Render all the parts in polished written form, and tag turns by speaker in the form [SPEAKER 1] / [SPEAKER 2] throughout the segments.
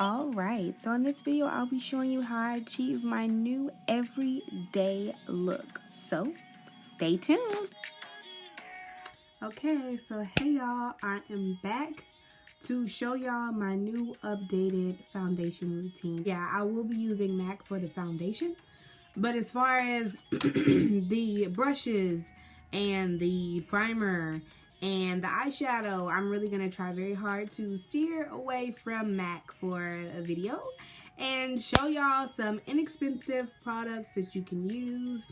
[SPEAKER 1] Alright, so in this video I'll be showing you how I achieve my new everyday look. So, stay tuned. Okay, so hey y'all, I am back to show y'all my new updated foundation routine. Yeah, I will be using MAC for the foundation, but as far as the brushes and the primer and the eyeshadow, I'm really going to try very hard to steer away from MAC for a video and show y'all some inexpensive products that you can use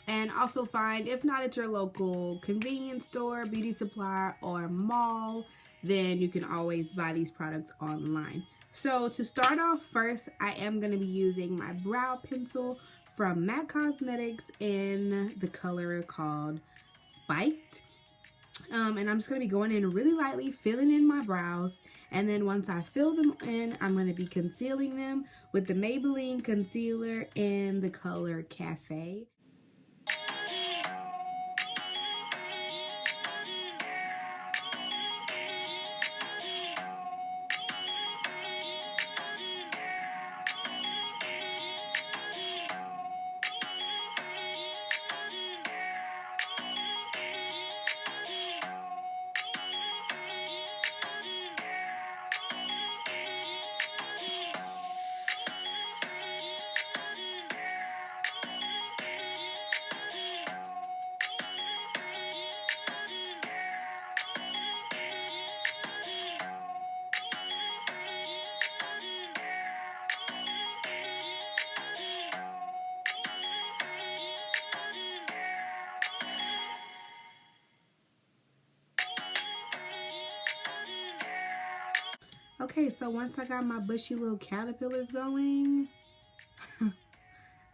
[SPEAKER 1] and also find, if not at your local convenience store, beauty supply, or mall, then you can always buy these products online. So to start off first, I am going to be using my brow pencil from MAC Cosmetics in the color called Spiked. And I'm just going to be going in really lightly, filling in my brows. And then once I fill them in, I'm going to be concealing them with the Maybelline concealer in the color Cafe. Okay, so once I got my bushy little caterpillars going,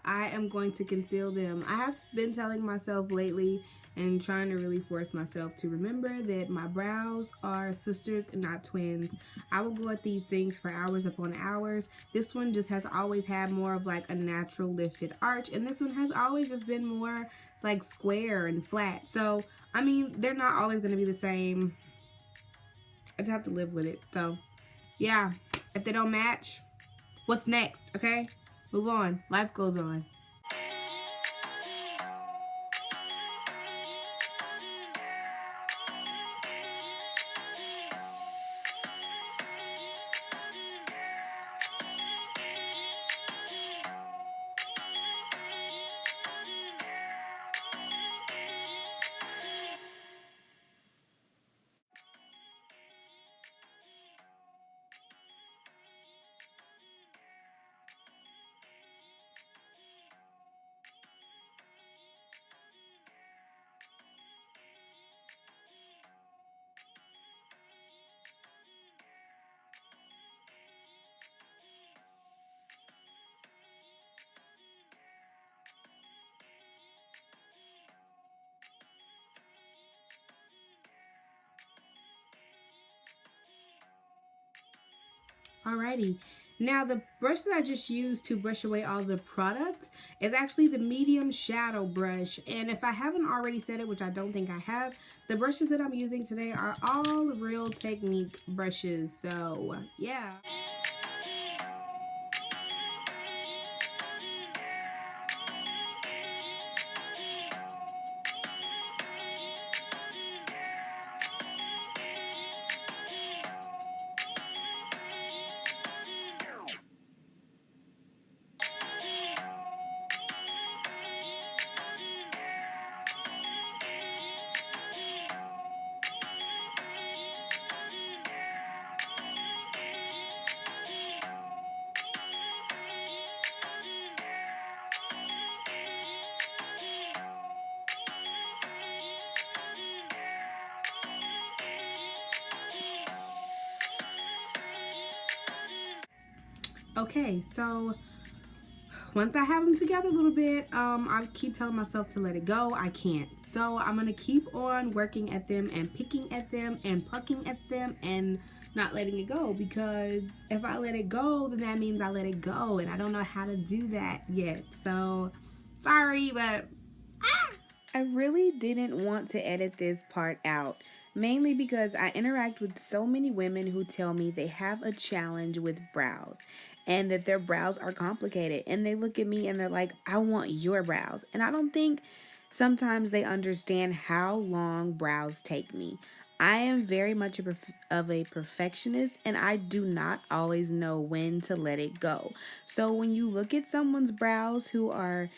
[SPEAKER 1] I am going to conceal them. I have been telling myself lately and trying to really force myself to remember that my brows are sisters and not twins. I will go at these things for hours upon hours. This one just has always had more of like a natural lifted arch, and this one has always just been more like square and flat. So, I mean, they're not always going to be the same. I just have to live with it. So, yeah, if they don't match, what's next, okay? Move on. Life goes on. Alrighty, now the brush that I just used to brush away all the product is actually the medium shadow brush, and if I haven't already said it, which I don't think I have, the brushes that I'm using today are all Real Technique brushes, so yeah. Okay, so once I have them together a little bit, I keep telling myself to let it go. I can't. So I'm going to keep on working at them and picking at them and plucking at them and not letting it go, because if I let it go, then that means I let it go, and I don't know how to do that yet. So sorry, but I really didn't want to edit this part out. mainly because I interact with so many women who tell me they have a challenge with brows and that their brows are complicated. And they look at me and they're like, I want your brows. And I don't think sometimes they understand how long brows take me. I am very much of a perfectionist and I do not always know when to let it go. So when you look at someone's brows who are,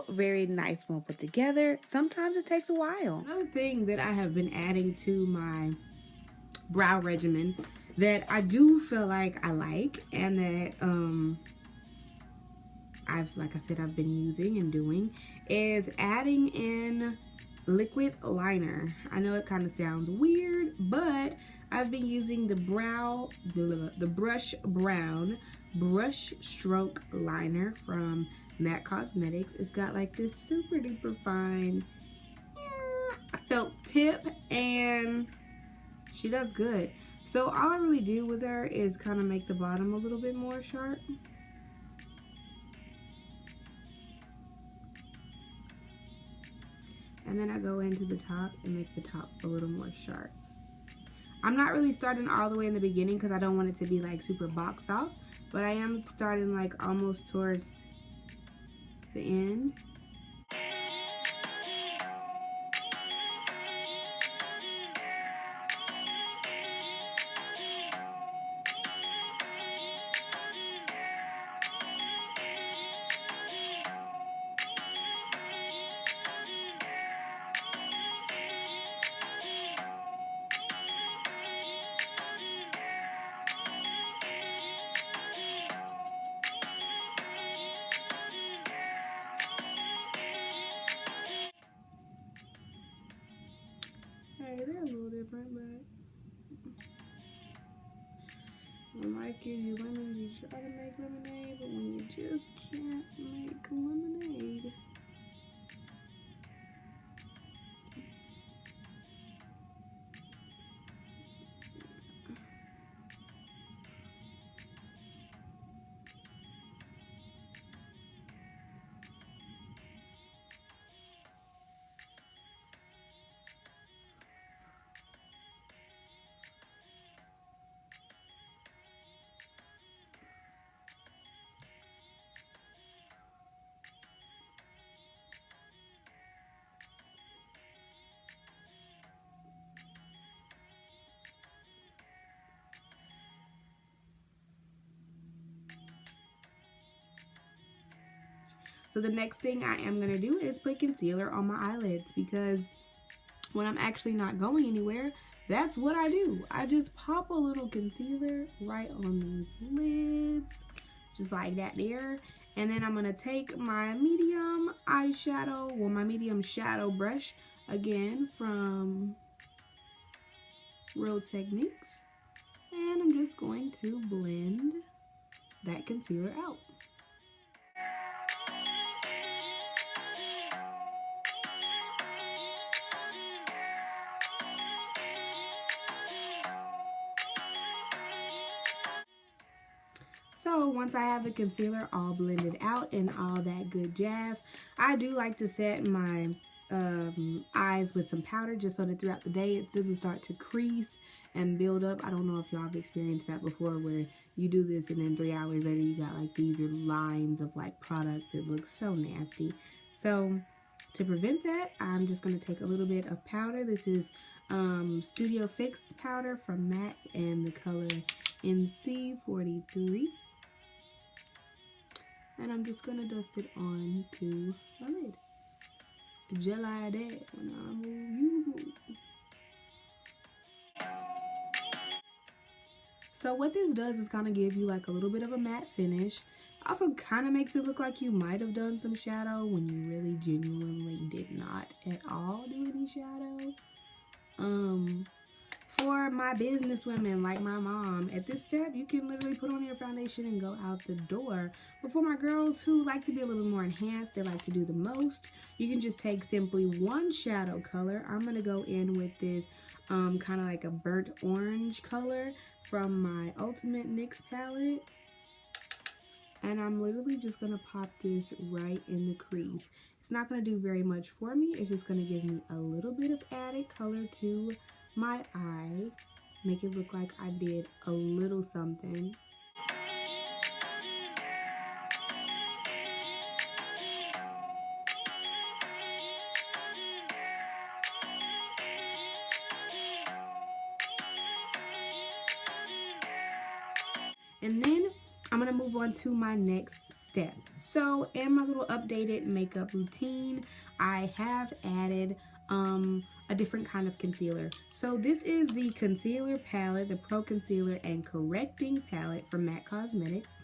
[SPEAKER 1] very nice, well put together, sometimes it takes a while. Another thing that I have been adding to my brow regimen that I do feel like I like and that like I said, I've been using and doing is adding in liquid liner. I know it kind of sounds weird, but I've been using the Brush Brown brush stroke liner from MAC Cosmetics. It's got like this super duper fine felt tip and she does good. So all I really do with her is kind of make the bottom a little bit more sharp. And then I go into the top and make the top a little more sharp. I'm not really starting all the way in the beginning because I don't want it to be like super boxed off, but I am starting like almost towards the end. Hey, they're a little different, but when life gives you lemons, you try to make lemonade, but when you just can't make lemonade. So the next thing I am going to do is put concealer on my eyelids because when I'm actually not going anywhere, that's what I do. I just pop a little concealer right on these lids, just like that there. And then I'm going to take my medium eyeshadow, my medium shadow brush, again from Real Techniques. And I'm just going to blend that concealer out. So once I have the concealer all blended out and all that good jazz, I do like to set my eyes with some powder just so that throughout the day it doesn't start to crease and build up. I don't know if y'all have experienced that before where you do this and then 3 hours later you got like these lines of like product that looks so nasty. So to prevent that, I'm just going to take a little bit of powder. This is Studio Fix powder from MAC and the color NC43. And I'm just going to dust it on to my lid. Just like that when I move, you move. So what this does is kind of give you like a little bit of a matte finish. Also kind of makes it look like you might have done some shadow when you really genuinely did not at all do any shadow. For my business women like my mom, at this step you can literally put on your foundation and go out the door. But for my girls who like to be a little more enhanced, they like to do the most, you can just take simply one shadow color. I'm going to go in with this kind of like a burnt orange color from my Ultimate NYX palette. And I'm literally just going to pop this right in the crease. It's not going to do very much for me. It's just going to give me a little bit of added color to my eye, make it look like I did a little something. And then I'm going to move on to my next step. So in my little updated makeup routine, I have added a different kind of concealer. So this is the concealer palette, the Pro Concealer and Correcting palette from MAC Cosmetics.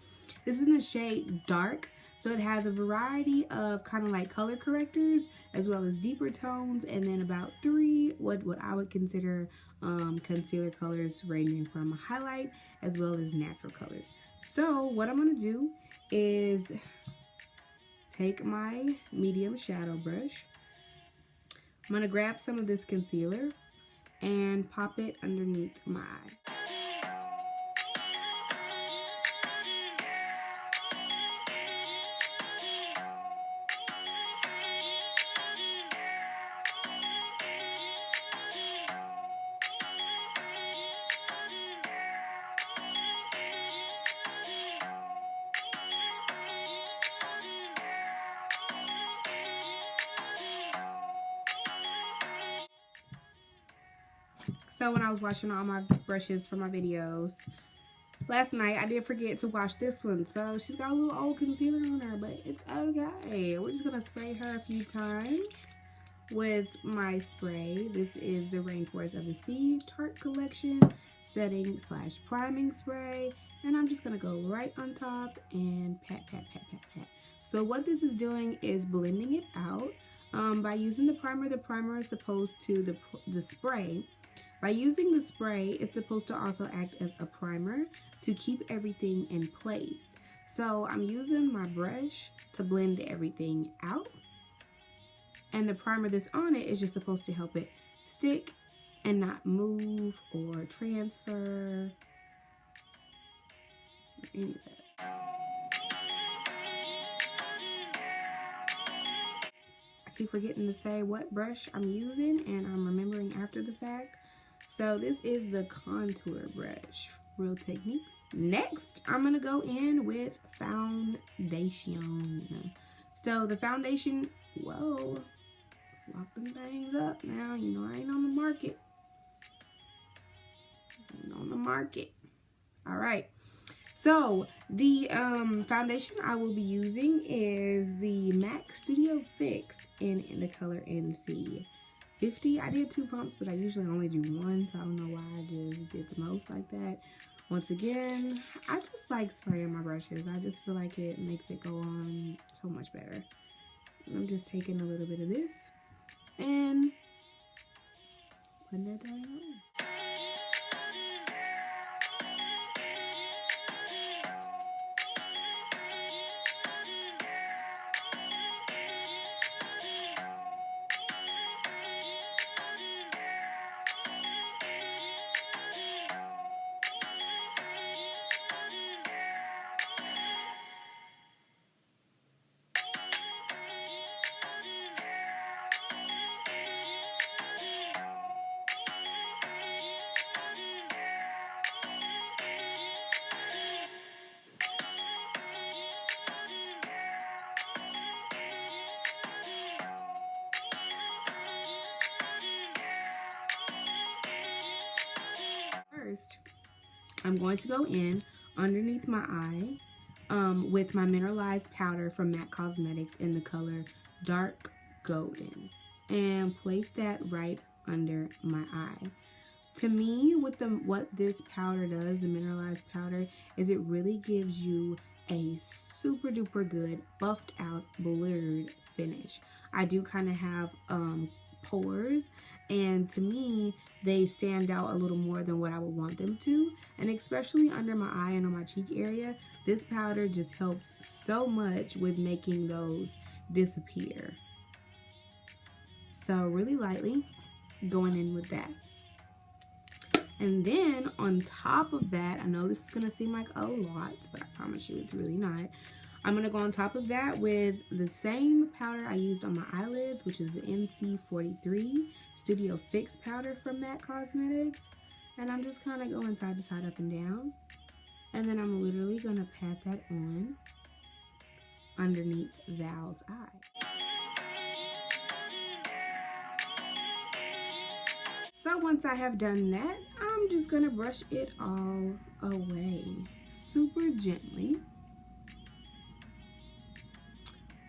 [SPEAKER 1] This is in the shade Dark. So it has a variety of kind of like color correctors as well as deeper tones, and then about 3 what I would consider concealer colors ranging from a highlight as well as natural colors. So what I'm going to do is take my medium shadow brush. I'm going to grab some of this concealer and pop it underneath my eye. So when I was washing all my brushes for my videos last night, I did forget to wash this one. So she's got a little old concealer on her, but it's okay. We're just going to spray her a few times with my spray. This is the Rainforest of the Sea Tarte Collection Setting / Priming Spray. And I'm just going to go right on top and pat, pat, pat, pat, pat. So what this is doing is blending it out. By using the primer is supposed to, the spray, by using the spray, it's supposed to also act as a primer to keep everything in place. So I'm using my brush to blend everything out. And the primer that's on it is just supposed to help it stick and not move or transfer. Any of that. I keep forgetting to say what brush I'm using, and I'm remembering after the fact. So this is the contour brush, Real Techniques. Next, I'm going to go in with foundation. So the foundation, whoa, let's lock them things up now. You know I ain't on the market. All right. So the foundation I will be using is the MAC Studio Fix in the color NC 50. I did 2 pumps, but I usually only do 1, so I don't know why I just did the most like that. Once again, I just like spraying my brushes. I just feel like it makes it go on so much better. I'm just taking a little bit of this and putting that down on. First, I'm going to go in underneath my eye with my mineralized powder from MAC Cosmetics in the color Dark Golden, and place that right under my eye. To me, what this powder does, the mineralized powder, is it really gives you a super duper good buffed out blurred finish. I do kind of have pores, and to me they stand out a little more than what I would want them to, and especially under my eye and on my cheek area, this powder just helps so much with making those disappear. So really lightly going in with that. And then on top of that, I know this is going to seem like a lot, but I promise you it's really not. I'm going to go on top of that with the same powder I used on my eyelids, which is the NC43 Studio Fix powder from MAC Cosmetics. And I'm just kind of going side to side, up and down. And then I'm literally going to pat that on underneath Val's eye. So once I have done that, I'm just going to brush it all away super gently.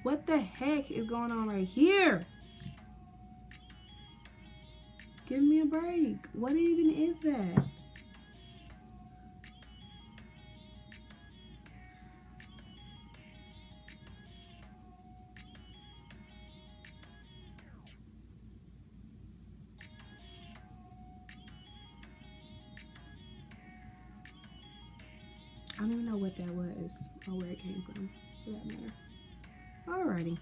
[SPEAKER 1] What the heck is going on right here? Give me a break. What even is that? I don't even know what that was or where it came from, for that matter. Alrighty.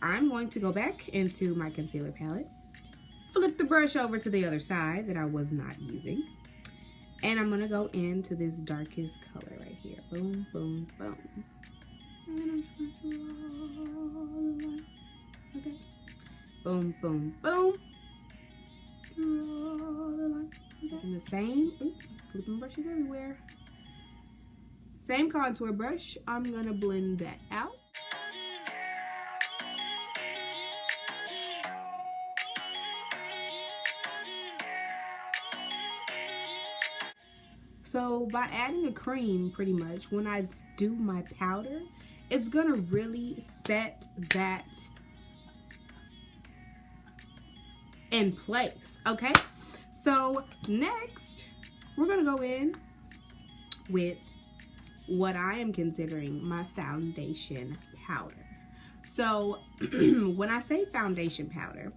[SPEAKER 1] I'm going to go back into my concealer palette, flip the brush over to the other side that I was not using, and I'm going to go into this darkest color right here. Boom, boom, boom. And I'm just going to draw the line. Okay. Boom, boom, boom. Draw the line. Okay. And the same, flipping brushes everywhere. Same contour brush. I'm going to blend that out. So by adding a cream, pretty much, when I do my powder, it's gonna really set that in place, okay? So next, we're gonna go in with what I am considering my foundation powder. So when I say foundation powder,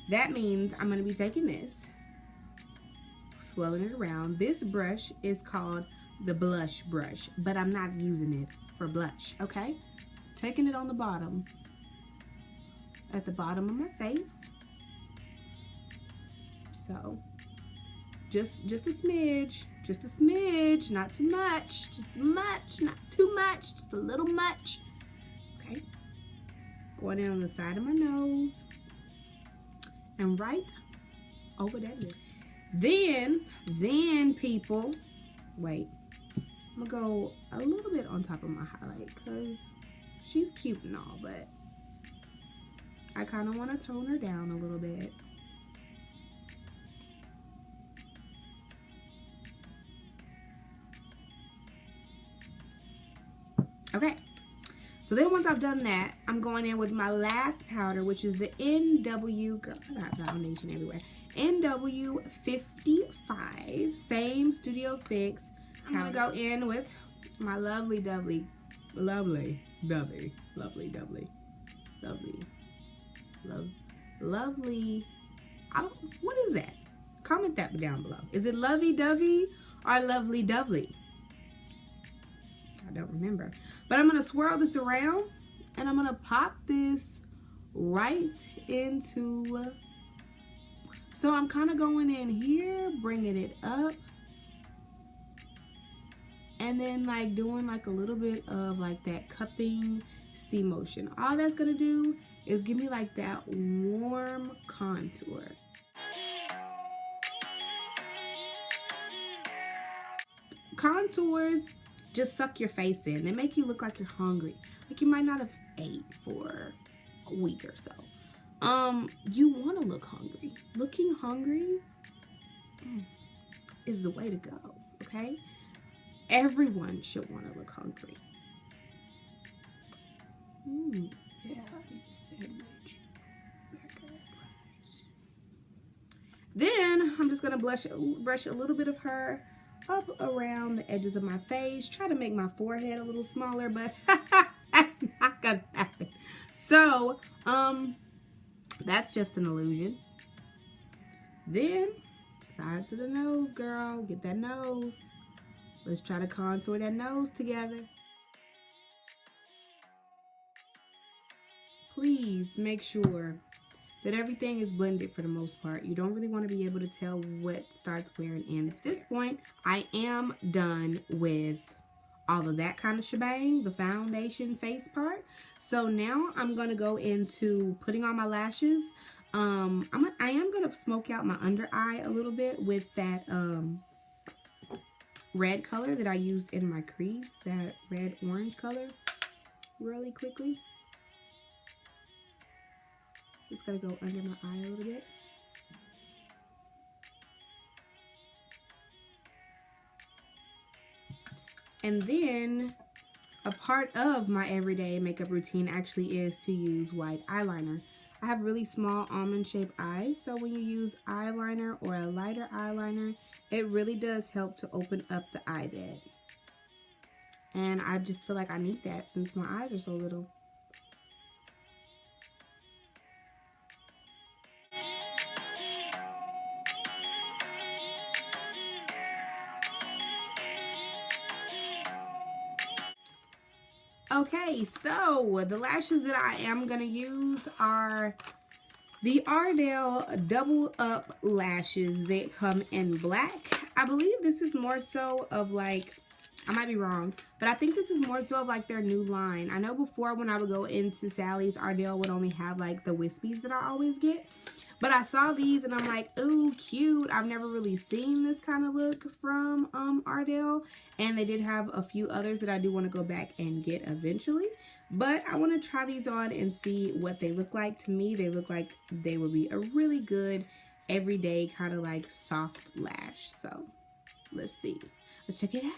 [SPEAKER 1] that means I'm gonna be taking this, swirling it around. This brush is called the blush brush, but I'm not using it for blush, okay? Taking it on the bottom, at the bottom of my face. So just a smidge, not too much, just much, not too much, just a little much, okay? Going in on the side of my nose and right over that lip. Then people, wait, I'm gonna go a little bit on top of my highlight because she's cute and all, but I kind of want to tone her down a little bit. Okay, so then once I've done that, I'm going in with my last powder, which is the NW, girl, I got foundation everywhere, NW55, same Studio Fix. I'm gonna go in with my lovely Dovey, lovely, I don't, what is that? Comment that down below. Is it Lovey Dovey or Lovely Dovely? I don't remember. But I'm going to swirl this around and I'm going to pop this right into, so I'm kind of going in here, bringing it up, and then like doing like a little bit of like that cupping C motion. All that's going to do is give me like that warm contour. Contours just suck your face in. They make you look like you're hungry. Like you might not have ate for a week or so. You want to look hungry. Looking hungry is the way to go, okay? Everyone should want to look hungry. Yeah, I need a sandwich. Then I'm just gonna brush a little bit of her up around the edges of my face. Try to make my forehead a little smaller, but that's not gonna happen. So, that's just an illusion. Then, sides of the nose, girl. Get that nose. Let's try to contour that nose together. please make sure that everything is blended for the most part. You don't really want to be able to tell what starts where and ends. At this point, I am done with all of that kind of shebang, the foundation face part. So now I'm going to go into putting on my lashes. I am going to smoke out my under eye a little bit with that red color that I used in my crease, that red orange color, really quickly. Just gotta go under my eye a little bit. And then a part of my everyday makeup routine actually is to use white eyeliner. I have really small almond shaped eyes, so when you use eyeliner or a lighter eyeliner, it really does help to open up the eye bed. And I just feel like I need that since my eyes are so little. Okay, so the lashes that I am going to use are the Ardell Double Up Lashes that come in black. I believe this is more so of like, I might be wrong, but I think this is more so of like their new line. I know before when I would go into Sally's, Ardell would only have like the wispies that I always get. But I saw these and I'm like, ooh, cute. I've never really seen this kind of look from Ardell. And they did have a few others that I do want to go back and get eventually. But I want to try these on and see what they look like. To me, they look like they would be a really good everyday kind of like soft lash. So let's see. Let's check it out.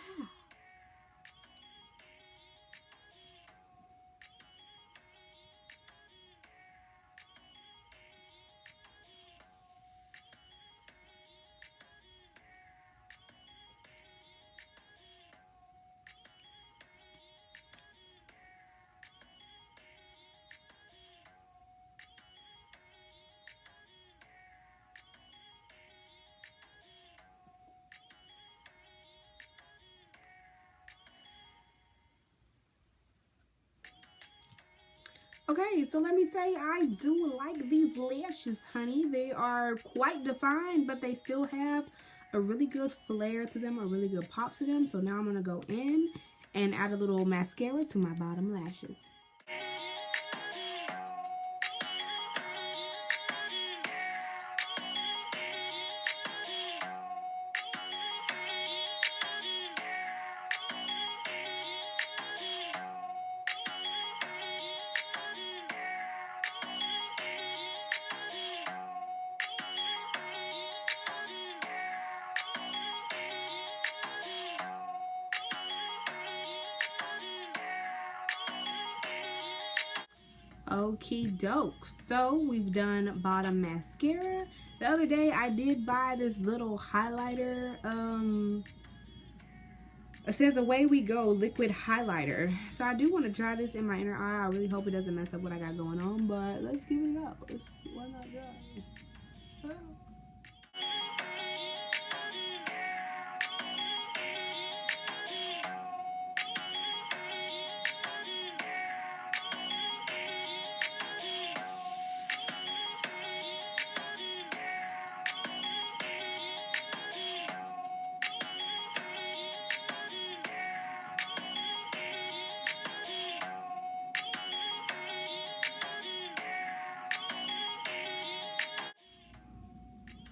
[SPEAKER 1] Okay, so let me say I do like these lashes, honey. They are quite defined, but they still have a really good flare to them, a really good pop to them. So now I'm going to go in and add a little mascara to my bottom lashes. Okie doke. So we've done bottom mascara. The other day I did buy this little highlighter. It says Away We Go liquid highlighter. So I do want to try this in my inner eye. I really hope it doesn't mess up what I got going on, but let's give it a go. Why not try?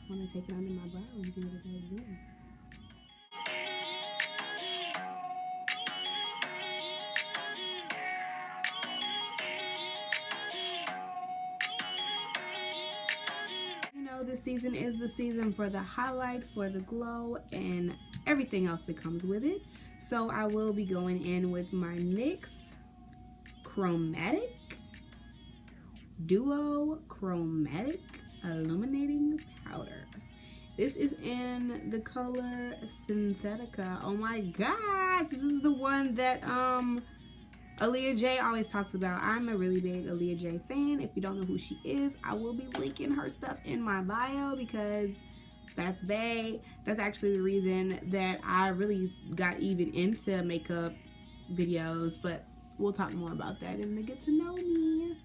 [SPEAKER 1] I want to take it under my brow and see what it does then. You know, this season is the season for the highlight, for the glow, and everything else that comes with it. So I will be going in with my NYX Chromatic Duo Chromatic Illuminating Powder. This is in the color Synthetica. Oh my gosh, this is the one that Aaliyah J always talks about. I'm a really big Aaliyah J fan. If you don't know who she is, I will be linking her stuff in my bio because that's bae. That's actually the reason that I really got even into makeup videos, but we'll talk more about that in the Get to Know Me.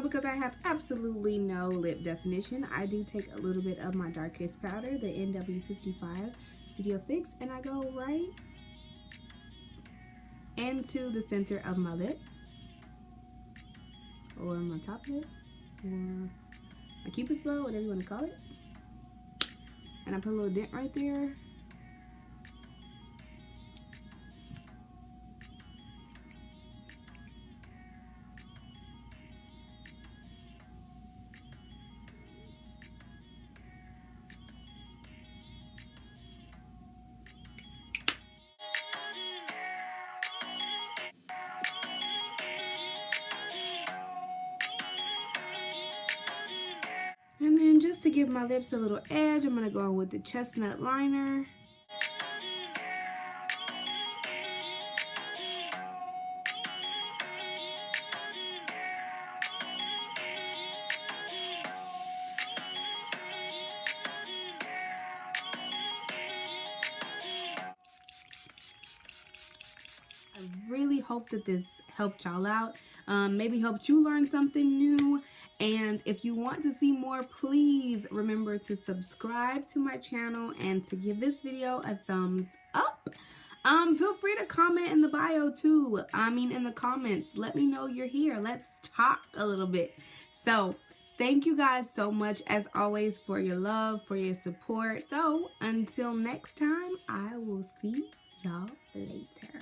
[SPEAKER 1] So because I have absolutely no lip definition, I do take a little bit of my darkest powder, the NW55 Studio Fix, and I go right into the center of my lip, or my top lip, or my cupid's bow, whatever you want to call it. And I put a little dent right there. And then just to give my lips a little edge, I'm going to go in with the chestnut liner. I really hope that this helped y'all out, maybe helped you learn something new. And if you want to see more, please remember to subscribe to my channel and to give this video a thumbs up. Feel free to comment in the bio too. In the comments, let me know you're here. Let's talk a little bit. So thank you guys so much as always for your love, for your support. So until next time, I will see y'all later.